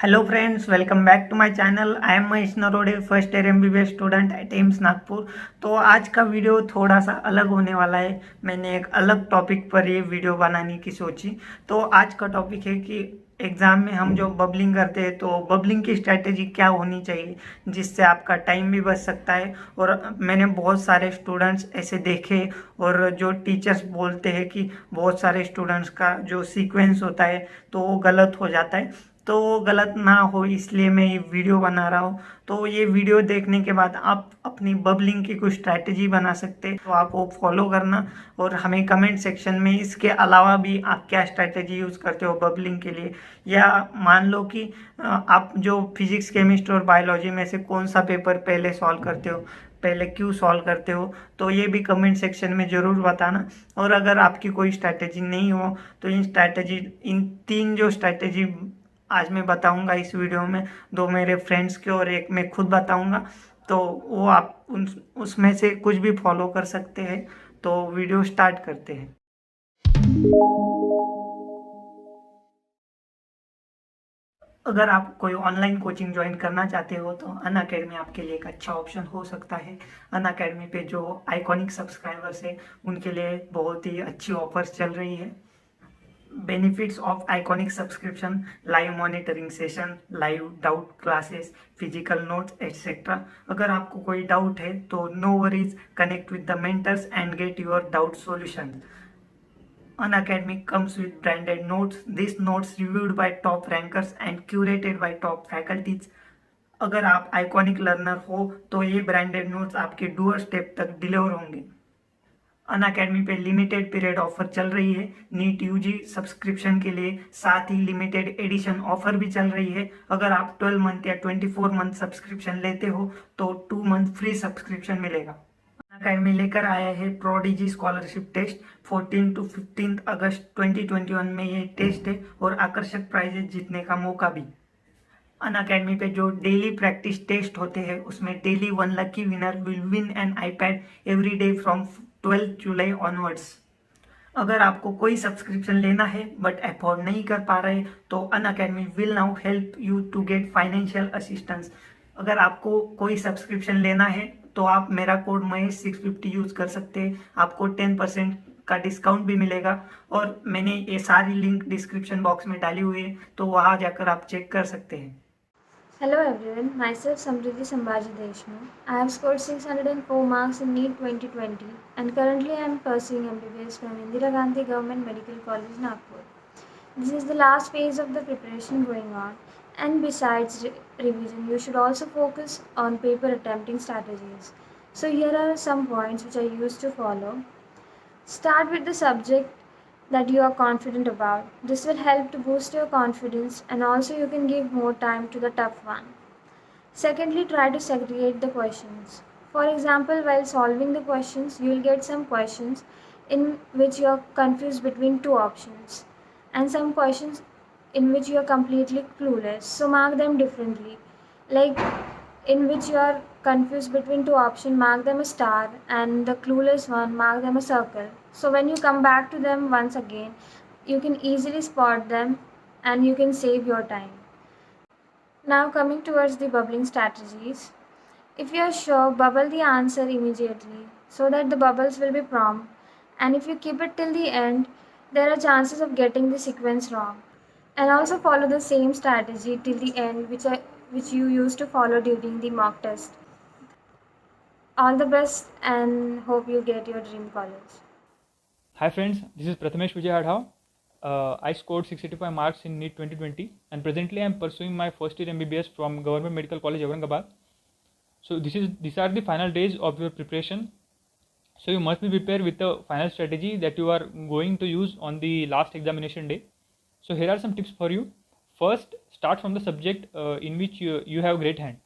Hello friends, welcome back to my channel. I am Mahesh Narode, first year MBBS student at AIIMS Nagpur. तो आज का video थोड़ा सा अलग होने वाला है। मैंने एक अलग टॉपिक पर ये वीडियो बनाने की सोची। तो आज का टॉपिक है कि एग्ज़ाम में हम जो बबलिंग करते हैं तो बबलिंग की स्ट्रैटेजी क्या होनी चाहिए जिससे आपका टाइम भी बच सकता है। और मैंने बहुत सारे स्टूडेंट्स ऐसे देखे और जो टीचर्स बोलते हैं कि बहुत सारे स्टूडेंट्स का जो सीक्वेंस होता है तो वो गलत हो जाता है। तो वो गलत ना हो इसलिए मैं ये वीडियो बना रहा हूँ। तो ये वीडियो देखने के बाद आप अपनी बबलिंग की कुछ स्ट्रैटेजी बना सकते हैं, तो आप वो फॉलो करना और हमें कमेंट सेक्शन में इसके अलावा भी आप क्या स्ट्रैटेजी यूज़ करते हो बबलिंग के लिए। या मान लो कि आप जो फिजिक्स केमिस्ट्री और बायोलॉजी में से कौन सा पेपर पहले सॉल्व करते हो, पहले क्यों सॉल्व करते हो, तो ये भी कमेंट सेक्शन में ज़रूर बताना। और अगर आपकी कोई स्ट्रैटेजी नहीं हो तो इन तीन जो स्ट्रैटेजी आज मैं बताऊंगा इस वीडियो में, दो मेरे फ्रेंड्स के और एक मैं खुद बताऊंगा। तो वो आप उसमें से कुछ भी फॉलो कर सकते हैं। तो वीडियो स्टार्ट करते हैं। अगर आप कोई ऑनलाइन कोचिंग ज्वाइन करना चाहते हो तो अन अकेडमी आपके लिए एक अच्छा ऑप्शन हो सकता है। अन अकेडमी पे जो आइकॉनिक सब्सक्राइबर्स है उनके लिए बहुत ही अच्छी ऑफर्स चल रही है। Benefits of iconic subscription: live monitoring session, live doubt classes, physical notes etcetera. अगर आपको कोई डाउट है तो no worries, connect with the mentors and get your doubt solution. Unacademy comes with branded notes. These notes reviewed by top rankers and curated by top faculties. अगर आप iconic learner हो तो ये ब्रांडेड नोट्स आपके door step तक deliver होंगे। अन academy पे limited period offer चल रही है नीट यूजी सब्सक्रिप्शन के लिए, साथ ही लिमिटेड एडिशन ऑफर भी चल रही है। अगर आप 12 मंथ या 24 मंथ सब्सक्रिप्शन लेते हो तो 2 मंथ फ्री सब्सक्रिप्शन मिलेगा। अकेडमी लेकर आया है प्रोडिजी स्कॉलरशिप टेस्ट। 14 to 15 अगस्त 2021 में ये टेस्ट है और आकर्षक प्राइजेज जीतने का मौका भी। अन अकेडमी पे जो डेली प्रैक्टिस टेस्ट होते हैं उसमें daily 1 lucky winner will win N iPad every day from 12 July onwards. अगर आपको कोई सब्सक्रिप्शन लेना है बट अफोर्ड नहीं कर पा रहे तो Unacademy will now help you to get financial assistance. अगर आपको कोई सब्सक्रिप्शन लेना है तो आप मेरा कोड महेश 650 यूज़ कर सकते हैं। आपको 10% का डिस्काउंट भी मिलेगा और मैंने ये सारी लिंक डिस्क्रिप्शन बॉक्स में डाली हुई है, तो वहाँ जाकर आप चेक कर सकते हैं। Hello everyone, myself Samriddhi Sambhaji Deshmukh. I have scored 604 marks in NEET 2020 and currently I am pursuing MBBS from Indira Gandhi Government Medical College, Nagpur. This is the last phase of the preparation going on, and besides revision, you should also focus on paper attempting strategies. So here are some points which I used to follow. Start with the subject that you are confident about. This will help to boost your confidence and also you can give more time to the tough one. Secondly, try to segregate the questions. For example, while solving the questions, you will get some questions in which you are confused between two options and some questions in which you are completely clueless. So mark them differently. Like in which you are confused between two options, mark them a star, and the clueless one, mark them a circle. So when you come back to them once again, you can easily spot them and you can save your time. Now coming towards the bubbling strategies. If you are sure, bubble the answer immediately so that the bubbles will be prompt, and if you keep it till the end, there are chances of getting the sequence wrong. And also follow the same strategy till the end which you used to follow during the mock test. All the best and hope you get your dream college. Hi friends, this is Prathamesh Vijay Hadhav. I scored 685 marks in NEET 2020 and presently I am pursuing my first year MBBS from Government Medical College, Aurangabad. So these are the final days of your preparation. So you must be prepared with the final strategy that you are going to use on the last examination day. So here are some tips for you. First, start from the subject in which you have great hand,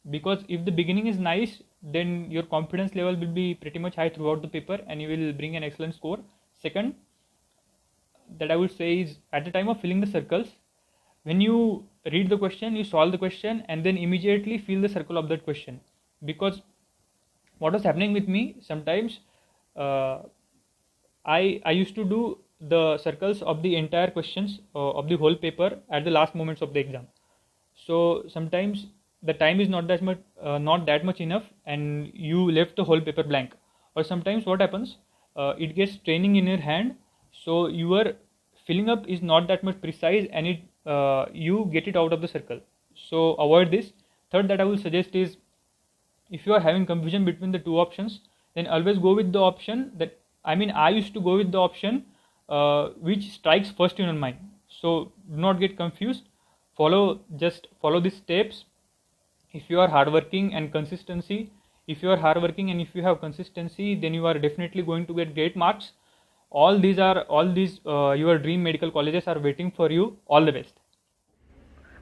because if the beginning is nice, then your confidence level will be pretty much high throughout the paper and you will bring an excellent score. Second, that I would say is at the time of filling the circles, when you read the question, you solve the question and then immediately fill the circle of that question. Because what was happening with me sometimes, uh, I used to do the circles of the entire questions of the whole paper at the last moments of the exam. So sometimes the time is not that much enough, and you left the whole paper blank. Or sometimes what happens, it gets training in your hand, so your filling up is not that much precise, and you get it out of the circle. So avoid this. Third that I will suggest is, if you are having confusion between the two options, then always go with the option that, I used to go with the option which strikes first in your mind. So do not get confused. Just follow these steps. If you are hardworking and if you have consistency, then you are definitely going to get great marks. All these your dream medical colleges are waiting for you. All the best.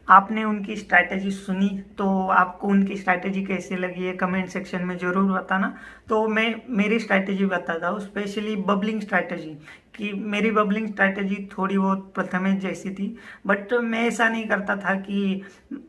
आपने उनकी strategy सुनी, तो आपको उनकी strategy कैसी लगी है comment section में ज़रूर बताना। तो मैं मेरी स्ट्रैटेजी बताता हूँ, स्पेशली बबलिंग स्ट्रैटेजी। कि मेरी बबलिंग स्ट्रैटेजी थोड़ी बहुत प्रथमेश जैसी थी, बट मैं ऐसा नहीं करता था कि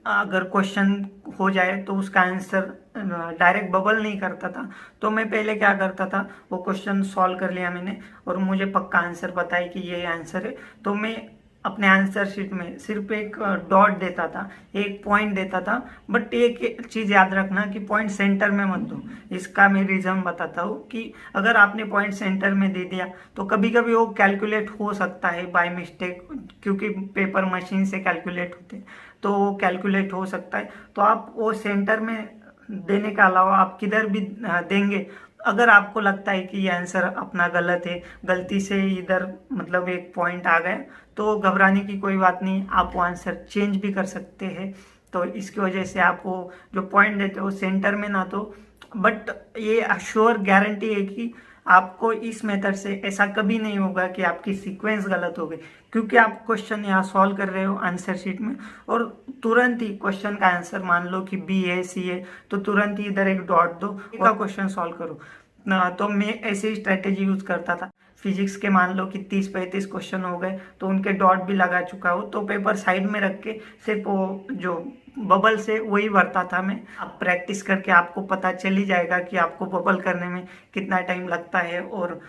अगर क्वेश्चन हो जाए तो उसका आंसर डायरेक्ट बबल नहीं करता था। तो मैं पहले क्या करता था, वो क्वेश्चन सॉल्व कर लिया मैंने और मुझे पक्का आंसर पता है कि ये आंसर है, तो मैं अपने आंसर शीट में सिर्फ एक डॉट देता था, एक पॉइंट देता था। बट एक चीज़ याद रखना कि पॉइंट सेंटर में मत दो। इसका मैं रीज़न बताता हूँ कि अगर आपने पॉइंट सेंटर में दे दिया तो कभी कभी वो कैलकुलेट हो सकता है बाय मिस्टेक, क्योंकि पेपर मशीन से कैलकुलेट होते हैं, तो वो कैलकुलेट हो सकता है। तो आप वो सेंटर में देने के अलावा आप किधर भी देंगे, अगर आपको लगता है कि ये आंसर अपना गलत है, गलती से इधर मतलब एक पॉइंट आ गया, तो घबराने की कोई बात नहीं, आप वो आंसर चेंज भी कर सकते हैं। तो इसकी वजह से आप वो जो पॉइंट देते हो सेंटर में ना तो, बट ये अश्योर गारंटी है कि आपको इस मेथड से ऐसा कभी नहीं होगा कि आपकी सीक्वेंस गलत हो गई, क्योंकि आप क्वेश्चन यहाँ सॉल्व कर रहे हो आंसर शीट में और तुरंत ही क्वेश्चन का आंसर मान लो कि बी है, सी है, तो तुरंत ही इधर एक डॉट दो का क्वेश्चन सॉल्व करो ना। तो मैं ऐसी स्ट्रैटेजी यूज करता था। फिजिक्स के मान लो कि 30-35 क्वेश्चन हो गए तो उनके डॉट भी लगा चुका हो, तो पेपर साइड में रख के सिर्फ वो जो बबल से वही भरता था मैं। अब प्रैक्टिस करके आपको पता चल ही जाएगा कि आपको बबल करने में कितना टाइम लगता है, और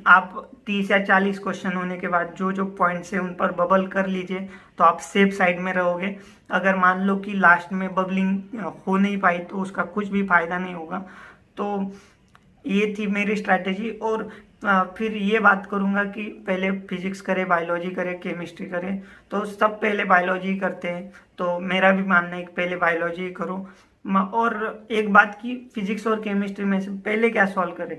आप 30 या 40 क्वेश्चन होने के बाद जो जो पॉइंट्स है उन पर बबल कर लीजिए, तो आप सेफ साइड में रहोगे। अगर मान लो कि लास्ट में बबलिंग हो नहीं पाई तो उसका कुछ भी फायदा नहीं होगा। तो ये थी मेरी स्ट्रैटेजी। और फिर ये बात करूँगा कि पहले फिजिक्स करे, बायोलॉजी करे, केमिस्ट्री करे, तो सब पहले बायोलॉजी करते हैं, तो मेरा भी मानना है कि पहले बायोलॉजी करो। और एक बात की, फिजिक्स और केमिस्ट्री में से पहले क्या सॉल्व करें,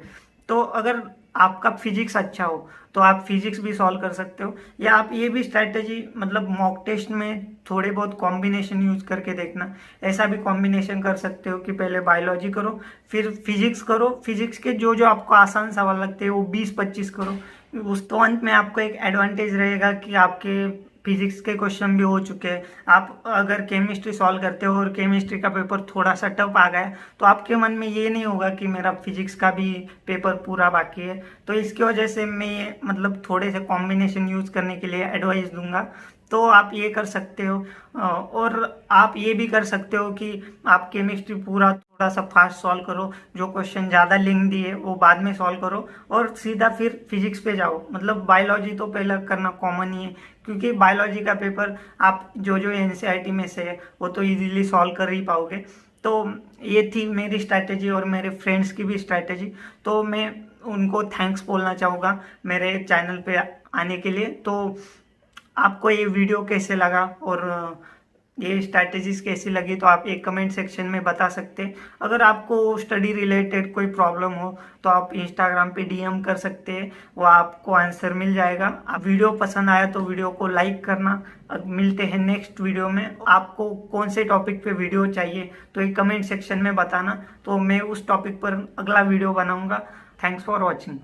तो अगर आपका फिजिक्स अच्छा हो तो आप फिजिक्स भी सॉल्व कर सकते हो, या आप ये भी स्ट्रैटेजी मतलब मॉक टेस्ट में थोड़े बहुत कॉम्बिनेशन यूज करके देखना। ऐसा भी कॉम्बिनेशन कर सकते हो कि पहले बायोलॉजी करो फिर फिजिक्स करो, फिजिक्स के जो जो आपको आसान सवाल लगते हैं वो 20-25 करो। उस तो अंत में आपको एक एडवांटेज रहेगा कि आपके फिजिक्स के क्वेश्चन भी हो चुके हैं। आप अगर केमिस्ट्री सॉल्व करते हो और केमिस्ट्री का पेपर थोड़ा सा टफ आ गया तो आपके मन में ये नहीं होगा कि मेरा फिजिक्स का भी पेपर पूरा बाकी है। तो इसकी वजह से मैं मतलब थोड़े से कॉम्बिनेशन यूज़ करने के लिए एडवाइस दूंगा। तो आप ये कर सकते हो, और आप ये भी कर सकते हो कि आप केमिस्ट्री पूरा थोड़ा सा फास्ट सॉल्व करो, जो क्वेश्चन ज़्यादा लिंक दिए वो बाद में सॉल्व करो और सीधा फिर फिजिक्स पे जाओ। मतलब बायोलॉजी तो पहले करना कॉमन ही है, क्योंकि बायोलॉजी का पेपर आप जो जो एनसीईआरटी में से है वो तो इजीली सॉल्व कर ही पाओगे। तो ये थी मेरी स्ट्रैटेजी और मेरे फ्रेंड्स की भी स्ट्रैटेजी। तो मैं उनको थैंक्स बोलना चाहूँगा मेरे चैनल पे आने के लिए। तो आपको ये वीडियो कैसे लगा और ये स्ट्रैटेजीज कैसी लगी, तो आप एक कमेंट सेक्शन में बता सकते हैं। अगर आपको स्टडी रिलेटेड कोई प्रॉब्लम हो तो आप इंस्टाग्राम पे डीएम कर सकते हैं, वो आपको आंसर मिल जाएगा। आप वीडियो पसंद आया तो वीडियो को लाइक करना। अब मिलते हैं नेक्स्ट वीडियो में। आपको कौन से टॉपिक पे वीडियो चाहिए तो एक कमेंट सेक्शन में बताना, तो मैं उस टॉपिक पर अगला वीडियो बनाऊंगा। Thanks for watching.